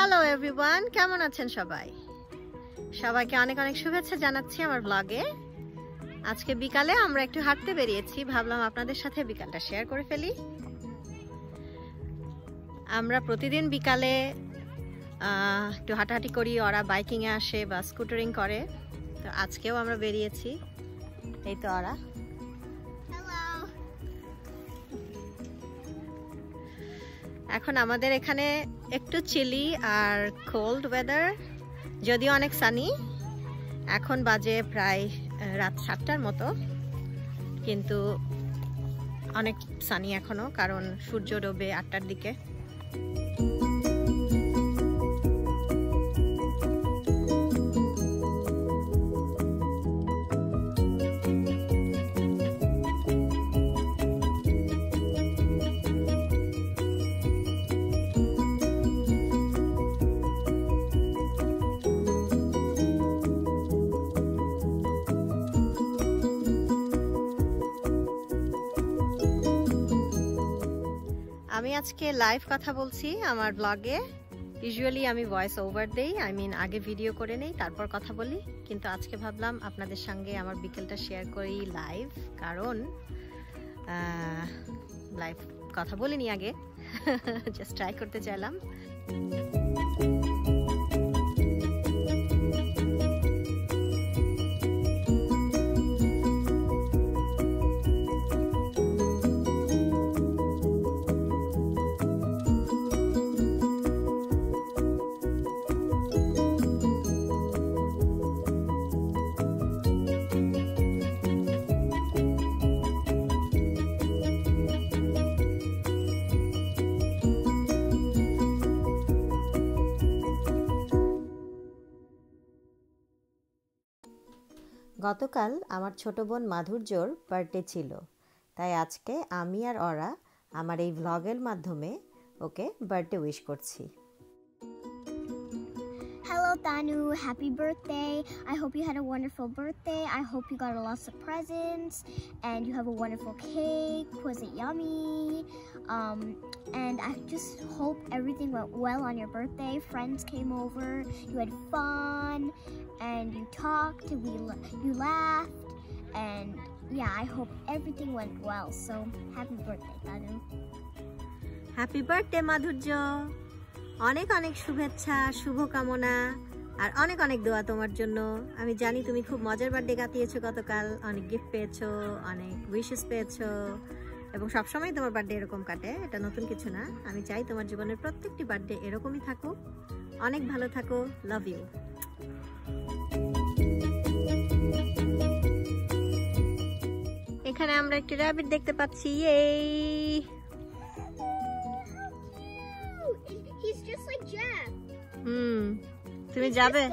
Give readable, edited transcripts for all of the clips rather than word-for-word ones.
Hello everyone, কেমন আছেন সবাই? সবাইকে অনেক অনেক শুভেচ্ছা জানাচ্ছি আমার ব্লগে। আজকে বিকালে আমরা একটু হাঁটতে বেরিয়েছি, ভাবলাম আপনাদের সাথে বিকালটা শেয়ার করে ফেলি। আমরা প্রতিদিন বিকালে একটু হাঁটাহাঁটি করি, ওরা বাইকিংয়ে আসে বা স্কুটারিং করে। তো আজকেও আমরা বেরিয়েছি, এই তো ওরা। এখন আমাদের এখানে একটু চিলি আর কোল্ড ওয়েদার, যদিও অনেক সানি। এখন বাজে প্রায় রাত 7টার মতো, কিন্তু অনেক সানি এখনো, কারণ সূর্য ডোবে 8টার দিকে। আমি আজকে লাইভ কথা বলছি আমার ব্লগে। ইউজুয়ালি আমি ভয়েস ওভার দেই, আগে ভিডিও করে নেই তারপর কথা বলি, কিন্তু আজকে ভাবলাম আপনাদের সঙ্গে আমার বিকেলটা শেয়ার করি লাইভ, কারণ লাইভ কথা বলিনি আগে, জাস্ট ট্রাই করতে চাইলাম। গতকাল আমার ছোট বোন মাধুর্যর বার্থডে ছিল, তাই আজকে আমি আর ওরা আমার এই ভ্লগের মাধ্যমে ওকে বার্থডে উইশ করছি। Hello Tanu, happy birthday. I hope you had a wonderful birthday. I hope you got lots of presents and you have a wonderful cake. Was it yummy? And I just hope everything went well on your birthday. Friends came over, you had fun and you talked, you laughed, and yeah, I hope everything went well. So happy birthday Tanu. Happy birthday মাধুর্য, অনেক অনেক শুভেচ্ছা, শুভকামনা আর অনেক অনেক দোয়া তোমার জন্য। আমি জানি তুমি খুব মজার বার্থডে কাটিয়েছো গতকাল, অনেক গিফট পেয়েছো, অনেক উইশেস পেয়েছো, এবং সবসময় তোমার বার্থডে এরকম কাটে, এটা নতুন কিছু না। আমি চাই তোমার জীবনের প্রত্যেকটি বার্থডে এরকমই থাকুক, অনেক ভালো থাকো। Love you. এখানে আমরা একটি র‍্যাবিট দেখতে পাচ্ছি। এই তুমি যাবে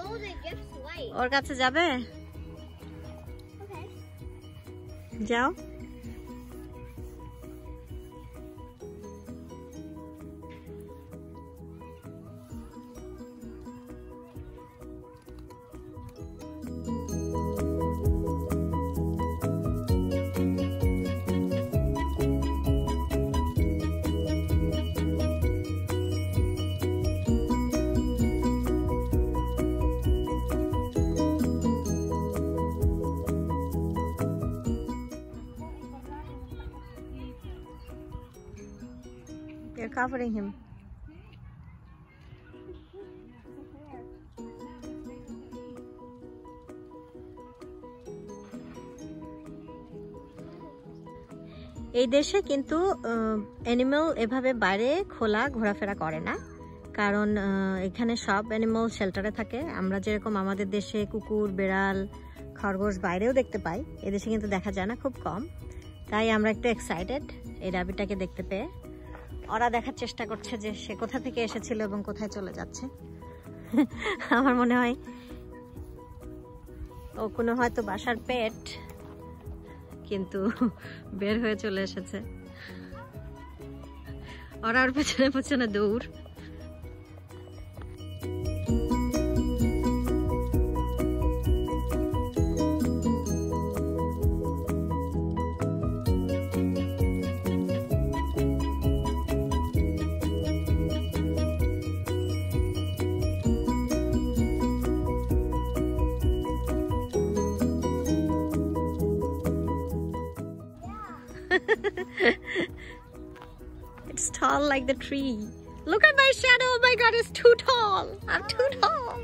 ওর কাছে? যাবে, যাও। You're covering him. এই দেশে কিন্তু অ্যানিমাল এভাবে বাইরে খোলা ঘোরাফেরা করে না, কারণ এখানে সব অ্যানিমাল শেল্টারে থাকে। আমরা যেরকম আমাদের দেশে কুকুর, বেড়াল, খরগোশ বাইরেও দেখতে পাই, এদেশে কিন্তু দেখা যায় না, খুব কম। তাই আমরা একটু এক্সাইটেড এই রাবিটাকে দেখতে পেয়ে। ওরা দেখার চেষ্টা করছে যে সে কোথা থেকে এসেছিল এবং কোথায় চলে যাচ্ছে। আমার মনে হয় ও কোনো হয়তো বাসার পেট, কিন্তু বের হয়ে চলে এসেছে। ওরা ওর পেছনে পেছনে দৌড়। tall like the tree. Look at my shadow. Oh my God, it's too tall. I'm too tall.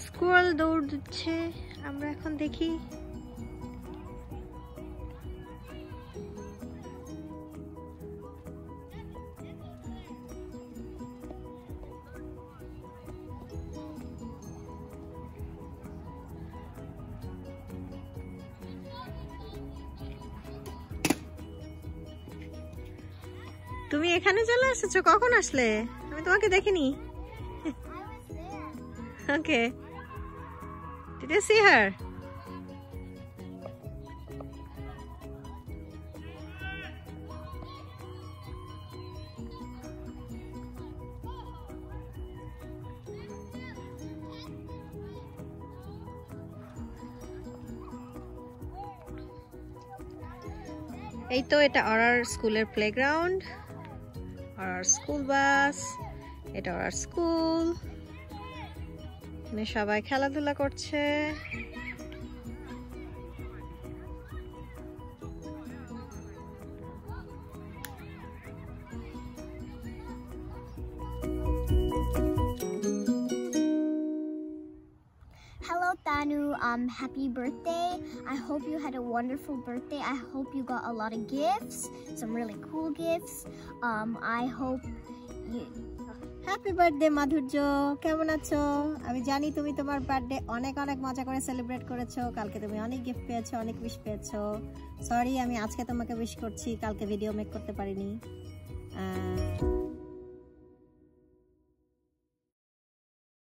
স্কুয়াল দৌড় দিচ্ছে, আমরা এখন দেখি। তুমি এখানে চলে এসেছো, কখন আসলে? আমি তোমাকে দেখিনি। ওকে, did you see her? এই তো এটা অরার স্কুলের প্লেগ্রাউন্ড, অরার স্কুল বাস, এটা অরার স্কুল। এখানে সবাই খেলাধুলা করছে। Hello Tanu, happy birthday. I hope you had a wonderful birthday. I hope you got a lot of gifts, some really cool gifts. I hope you... happy birthday মাধুর্য, কেমন আছো? আমি জানি তুমি তোমার বার্থডে অনেক অনেক মজা করে সেলিব্রেট করেছো। কালকে তুমি অনেক গিফট পেয়েছো, অনেক উইশ পেয়েছো। সরি আমি আজকে তোমাকে উইশ করছি, কালকে ভিডিও মেক করতে পারিনি।